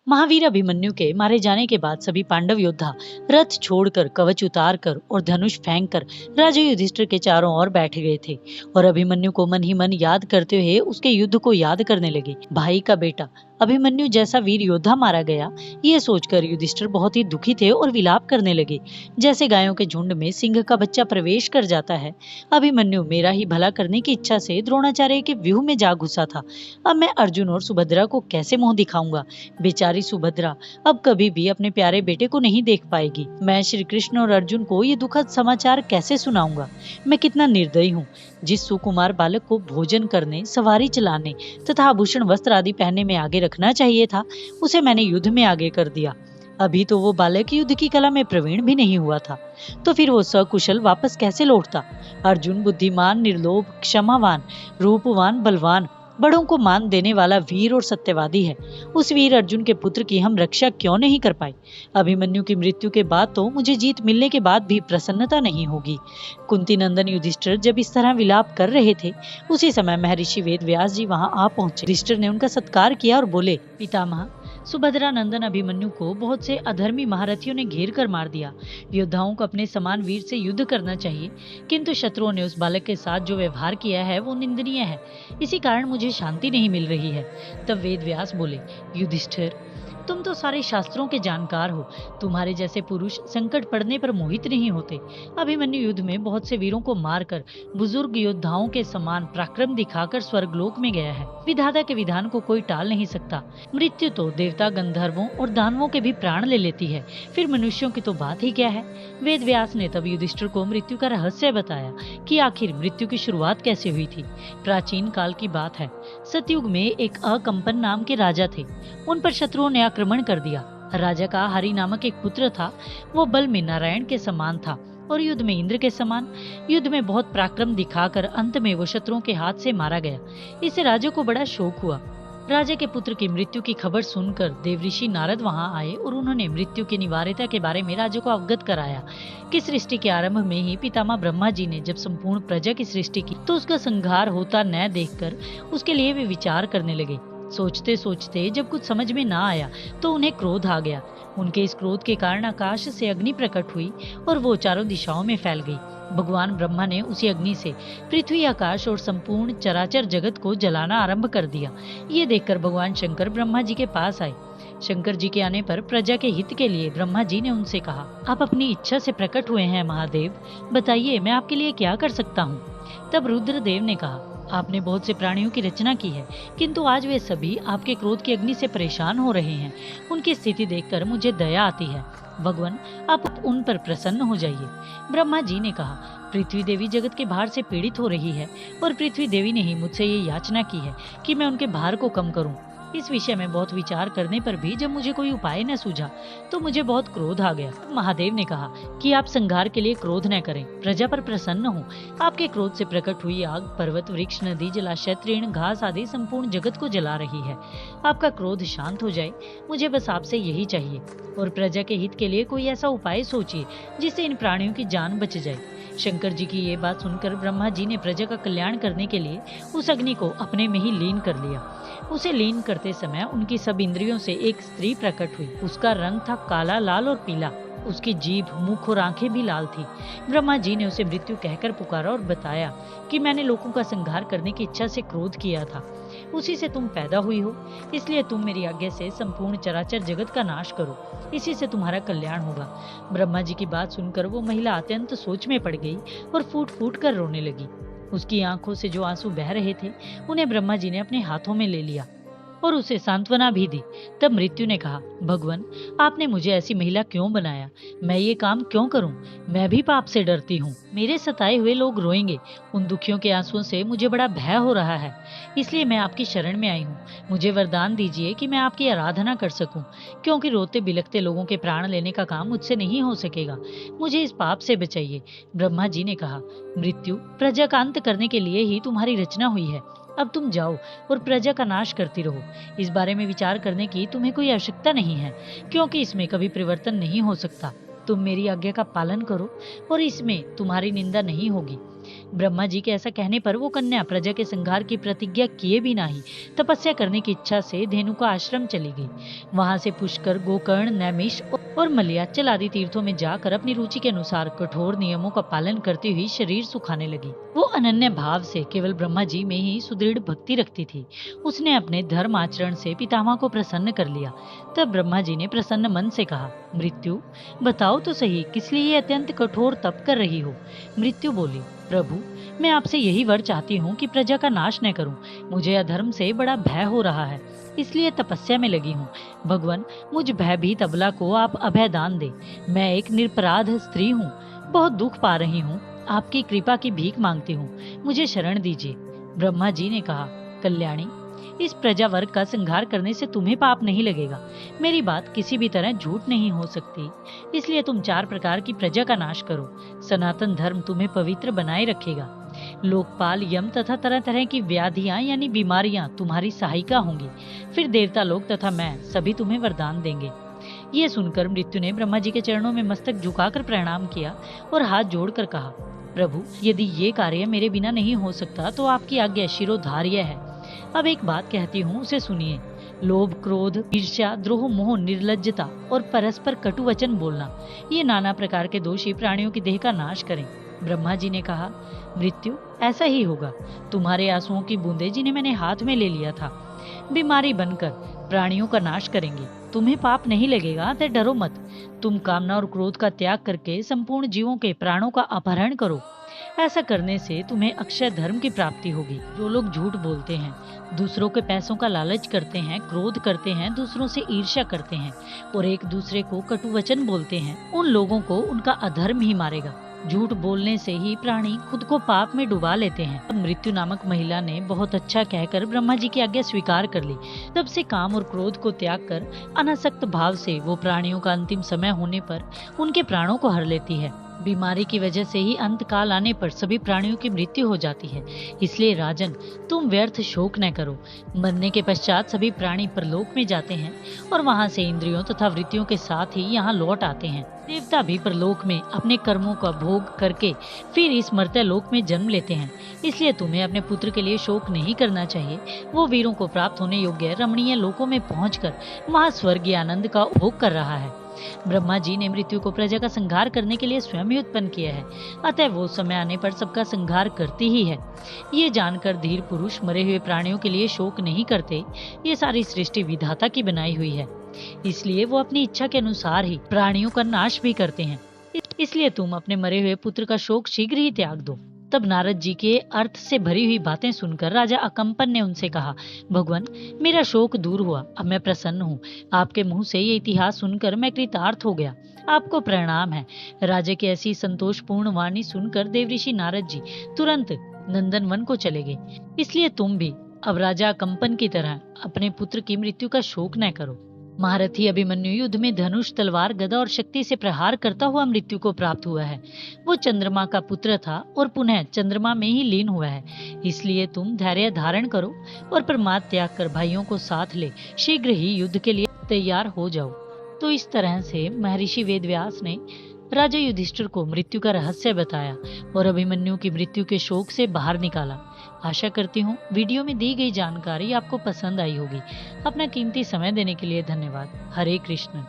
महावीर अभिमन्यु के मारे जाने के बाद सभी पांडव योद्धा रथ छोड़कर, कवच उतारकर और धनुष फेंककर राजा युधिष्ठिर के चारों ओर बैठ गए थे और अभिमन्यु को मन ही मन याद करते हुए उसके युद्ध को याद करने लगे। भाई का बेटा अभिमन्यु जैसा वीर योद्धा मारा गया, ये सोचकर युधिष्ठिर बहुत ही दुखी थे और विलाप करने लगे। जैसे गायों के झुंड में सिंह का बच्चा प्रवेश कर जाता है, अभिमन्यु मेरा ही भला करने की इच्छा से द्रोणाचार्य के व्यूह में जा घुसा था। अब मैं अर्जुन और सुभद्रा को कैसे मुंह दिखाऊंगा? बेचारी सुभद्रा अब कभी भी अपने प्यारे बेटे को नहीं देख पाएगी। मैं श्री कृष्ण और अर्जुन को ये दुखद समाचार कैसे सुनाऊंगा? मैं कितना निर्दयी हूँ। जिस सुकुमार बालक को भोजन करने, सवारी चलाने तथा आभूषण वस्त्र आदि पहनने में आगे रखना चाहिए था, उसे मैंने युद्ध में आगे कर दिया। अभी तो वो बालक युद्ध की कला में प्रवीण भी नहीं हुआ था, तो फिर वो सकुशल वापस कैसे लौटता? अर्जुन बुद्धिमान, निर्लोभ, क्षमावान, रूपवान, बलवान, बड़ों को मान देने वाला वीर और सत्यवादी है। उस वीर अर्जुन के पुत्र की हम रक्षा क्यों नहीं कर पाए? अभिमन्यु की मृत्यु के बाद तो मुझे जीत मिलने के बाद भी प्रसन्नता नहीं होगी। कुंती नंदन युधिष्ठिर जब इस तरह विलाप कर रहे थे, उसी समय महर्षि वेद व्यास जी वहां आ पहुंचे। युधिष्ठिर ने उनका सत्कार किया और बोले, पितामह, सुभद्रा नंदन अभिमन्यु को बहुत से अधर्मी महारथियों ने घेर कर मार दिया। योद्धाओं को अपने समान वीर से युद्ध करना चाहिए, किंतु शत्रुओं ने उस बालक के साथ जो व्यवहार किया है वो निंदनीय है। इसी कारण मुझे शांति नहीं मिल रही है। तब वेद व्यास बोले, युधिष्ठिर, तुम तो सारे शास्त्रों के जानकार हो। तुम्हारे जैसे पुरुष संकट पड़ने पर मोहित नहीं होते। अभिमन्यु युद्ध में बहुत से वीरों को मारकर बुजुर्ग योद्धाओं के समान पराक्रम दिखाकर स्वर्गलोक में गया है। विधाता के विधान को कोई टाल नहीं सकता। मृत्यु तो देवता, गंधर्वों और दानवों के भी प्राण ले लेती है, फिर मनुष्यों की तो बात ही क्या है। वेद व्यास ने तब युधिष्ठिर को मृत्यु का रहस्य बताया कि आखिर मृत्यु की शुरुआत कैसे हुई थी। प्राचीन काल की बात है। सतयुग में एक अकंपन नाम के राजा थे। उन पर शत्रुओं ने आक्रमण कर दिया। राजा का हरि नामक एक पुत्र था। वो बल में नारायण के समान था और युद्ध में इंद्र के समान। युद्ध में बहुत पराक्रम दिखाकर अंत में वो शत्रुओं के हाथ से मारा गया। इससे राजा को बड़ा शोक हुआ। राजा के पुत्र की मृत्यु की खबर सुनकर देवऋषि नारद वहां आए और उन्होंने मृत्यु की निवार्यता के बारे में राजा को अवगत कराया कि सृष्टि के आरंभ में ही पितामह ब्रह्मा जी ने जब संपूर्ण प्रजा की सृष्टि की, तो उसका संहार होता न देखकर उसके लिए वे विचार करने लगे। सोचते सोचते जब कुछ समझ में ना आया तो उन्हें क्रोध आ गया। उनके इस क्रोध के कारण आकाश से अग्नि प्रकट हुई और वो चारों दिशाओं में फैल गई। भगवान ब्रह्मा ने उसी अग्नि से पृथ्वी, आकाश और संपूर्ण चराचर जगत को जलाना आरंभ कर दिया। ये देखकर भगवान शंकर ब्रह्मा जी के पास आए। शंकर जी के आने पर प्रजा के हित के लिए ब्रह्मा जी ने उनसे कहा, आप अपनी इच्छा से प्रकट हुए हैं महादेव, बताइए मैं आपके लिए क्या कर सकता हूँ। तब रुद्रदेव ने कहा, आपने बहुत से प्राणियों की रचना की है, किंतु आज वे सभी आपके क्रोध की अग्नि से परेशान हो रहे हैं। उनकी स्थिति देखकर मुझे दया आती है। भगवान, आप उन पर प्रसन्न हो जाइए। ब्रह्मा जी ने कहा, पृथ्वी देवी जगत के भार से पीड़ित हो रही है और पृथ्वी देवी ने ही मुझसे ये याचना की है कि मैं उनके भार को कम करूं। इस विषय में बहुत विचार करने पर भी जब मुझे कोई उपाय न सूझा तो मुझे बहुत क्रोध आ गया। महादेव ने कहा कि आप संहार के लिए क्रोध न करें, प्रजा पर प्रसन्न हो। आपके क्रोध से प्रकट हुई आग पर्वत, वृक्ष, नदी, जलाशय, तृण, घास आदि संपूर्ण जगत को जला रही है। आपका क्रोध शांत हो जाए, मुझे बस आपसे यही चाहिए। और प्रजा के हित के लिए कोई ऐसा उपाय सोचिए जिससे इन प्राणियों की जान बच जाए। शंकर जी की ये बात सुनकर ब्रह्मा जी ने प्रजा का कल्याण करने के लिए उस अग्नि को अपने में ही लीन कर लिया। उसे लीन करते समय उनकी सब इंद्रियों से एक स्त्री प्रकट हुई। उसका रंग था काला, लाल और पीला। उसकी जीभ, मुख और आंखें भी लाल थी। ब्रह्मा जी ने उसे मृत्यु कहकर पुकारा और बताया कि मैंने लोगों का संहार करने की इच्छा से क्रोध किया था, उसी से तुम पैदा हुई हो, इसलिए तुम मेरी आज्ञा से संपूर्ण चराचर जगत का नाश करो, इसी से तुम्हारा कल्याण होगा। ब्रह्मा जी की बात सुनकर वो महिला अत्यंत सोच में पड़ गई और फूट फूट कर रोने लगी। उसकी आंखों से जो आंसू बह रहे थे उन्हें ब्रह्मा जी ने अपने हाथों में ले लिया और उसे सांत्वना भी दी। तब मृत्यु ने कहा, भगवान, आपने मुझे ऐसी महिला क्यों बनाया? मैं ये काम क्यों करूं? मैं भी पाप से डरती हूँ। मेरे सताए हुए लोग रोएंगे। उन दुखियों के आंसुओं से मुझे बड़ा भय हो रहा है, इसलिए मैं आपकी शरण में आई हूँ। मुझे वरदान दीजिए कि मैं आपकी आराधना कर सकूं, क्योंकि रोते बिलखते लोगों के प्राण लेने का काम मुझसे नहीं हो सकेगा। मुझे इस पाप से बचाइए। ब्रह्मा जी ने कहा, मृत्यु, प्रजा का अंत करने के लिए ही तुम्हारी रचना हुई है। अब तुम जाओ और प्रजा का नाश करती रहो। इस बारे में विचार करने की तुम्हें कोई आवश्यकता नहीं है, क्योंकि इसमें कभी परिवर्तन नहीं हो सकता। तुम मेरी आज्ञा का पालन करो और इसमें तुम्हारी निंदा नहीं होगी। ब्रह्मा जी के ऐसा कहने पर वो कन्या प्रजा के संहार की प्रतिज्ञा किए बिना ही तपस्या करने की इच्छा से धेनु का आश्रम चली गई। वहां से पुष्कर, गोकर्ण, नैमिष और मलयाचल आदि तीर्थों में जाकर अपनी रुचि के अनुसार कठोर नियमों का पालन करती हुई शरीर सुखाने लगी। वो अनन्य भाव से केवल ब्रह्मा जी में ही सुदृढ़ भक्ति रखती थी। उसने अपने धर्म आचरण से पितामह को प्रसन्न कर लिया। तब ब्रह्मा जी ने प्रसन्न मन से कहा, मृत्यु, बताओ तो सही, किस लिए ये अत्यंत कठोर तप कर रही हो? मृत्यु बोली, प्रभु, मैं आपसे यही वर चाहती हूँ कि प्रजा का नाश न करूं। मुझे अधर्म से बड़ा भय हो रहा है, इसलिए तपस्या में लगी हूँ। भगवान, मुझ भयभीत अबला को आप अभय दान दे। मैं एक निरपराध स्त्री हूँ, बहुत दुख पा रही हूँ। आपकी कृपा की भीख मांगती हूँ, मुझे शरण दीजिए। ब्रह्मा जी ने कहा, कल्याणी, इस प्रजा वर्ग का संहार करने से तुम्हें पाप नहीं लगेगा। मेरी बात किसी भी तरह झूठ नहीं हो सकती, इसलिए तुम 4 प्रकार की प्रजा का नाश करो। सनातन धर्म तुम्हें पवित्र बनाए रखेगा। लोकपाल, यम तथा तरह तरह की व्याधियां यानी बीमारियां तुम्हारी सहायिका होंगी। फिर देवता लोग तथा मैं सभी तुम्हें वरदान देंगे। ये सुनकर मृत्यु ने ब्रह्मा जी के चरणों में मस्तक झुकाकर प्रणाम किया और हाथ जोड़कर कहा, प्रभु, यदि ये कार्य मेरे बिना नहीं हो सकता तो आपकी आज्ञा शिरोधार्य है। अब एक बात कहती हूँ, उसे सुनिए। लोभ, क्रोध, ईर्ष्या, द्रोह, मोह, निर्लज्जता और परस्पर कटु वचन बोलना, ये नाना प्रकार के दोषी प्राणियों की देह का नाश करें। ब्रह्मा जी ने कहा, मृत्यु, ऐसा ही होगा। तुम्हारे आंसुओं की बूंदें जिन्हें मैंने हाथ में ले लिया था, बीमारी बनकर प्राणियों का नाश करेंगे। तुम्हें पाप नहीं लगेगा, तो डरो मत। तुम कामना और क्रोध का त्याग करके संपूर्ण जीवों के प्राणों का अपहरण करो। ऐसा करने से तुम्हें अक्षय धर्म की प्राप्ति होगी। जो लोग झूठ बोलते हैं, दूसरों के पैसों का लालच करते हैं, क्रोध करते हैं, दूसरों से ईर्ष्या करते हैं और एक दूसरे को कटु वचन बोलते हैं, उन लोगों को उनका अधर्म ही मारेगा। झूठ बोलने से ही प्राणी खुद को पाप में डुबा लेते हैं। अब मृत्यु नामक महिला ने बहुत अच्छा कहकर ब्रह्मा जी की आज्ञा स्वीकार कर ली। तब से काम और क्रोध को त्याग कर अनासक्त भाव से वो प्राणियों का अंतिम समय होने पर उनके प्राणों को हर लेती है। बीमारी की वजह से ही अंत काल आने पर सभी प्राणियों की मृत्यु हो जाती है। इसलिए राजन, तुम व्यर्थ शोक न करो। मरने के पश्चात सभी प्राणी परलोक में जाते हैं और वहां से इंद्रियों तथा वृत्तियों के साथ ही यहाँ लौट आते हैं। देवता भी परलोक में अपने कर्मों का भोग करके फिर इस मर्त्य लोक में जन्म लेते हैं। इसलिए तुम्हें अपने पुत्र के लिए शोक नहीं करना चाहिए। वो वीरों को प्राप्त होने योग्य रमणीय लोकों में पहुंचकर वहां स्वर्गीय आनंद का उपभोग कर रहा है। ब्रह्मा जी ने मृत्यु को प्रजा का संहार करने के लिए स्वयं ही उत्पन्न किया है, अतः वो समय आने पर सबका संहार करती ही है। ये जानकर धीर पुरुष मरे हुए प्राणियों के लिए शोक नहीं करते। ये सारी सृष्टि विधाता की बनाई हुई है, इसलिए वो अपनी इच्छा के अनुसार ही प्राणियों का नाश भी करते हैं। इसलिए तुम अपने मरे हुए पुत्र का शोक शीघ्र ही त्याग दो। तब नारद जी के अर्थ से भरी हुई बातें सुनकर राजा अकंपन ने उनसे कहा, भगवान, मेरा शोक दूर हुआ, अब मैं प्रसन्न हूँ। आपके मुंह से ये इतिहास सुनकर मैं कृतार्थ हो गया। आपको प्रणाम है। राजा की ऐसी संतोषपूर्ण वाणी सुनकर देवऋषि नारद जी तुरंत नंदन वन को चले गए। इसलिए तुम भी अब राजा अकंपन की तरह अपने पुत्र की मृत्यु का शोक न करो। महारथी अभिमन्यु युद्ध में धनुष, तलवार, गदा और शक्ति से प्रहार करता हुआ मृत्यु को प्राप्त हुआ है। वो चंद्रमा का पुत्र था और पुनः चंद्रमा में ही लीन हुआ है। इसलिए तुम धैर्य धारण करो और प्रमाद त्याग कर भाइयों को साथ ले शीघ्र ही युद्ध के लिए तैयार हो जाओ। तो इस तरह से महर्षि वेदव्यास ने राजा युधिष्ठिर को मृत्यु का रहस्य बताया और अभिमन्यु की मृत्यु के शोक से बाहर निकाला। आशा करती हूँ वीडियो में दी गई जानकारी आपको पसंद आई होगी। अपना कीमती समय देने के लिए धन्यवाद। हरे कृष्ण।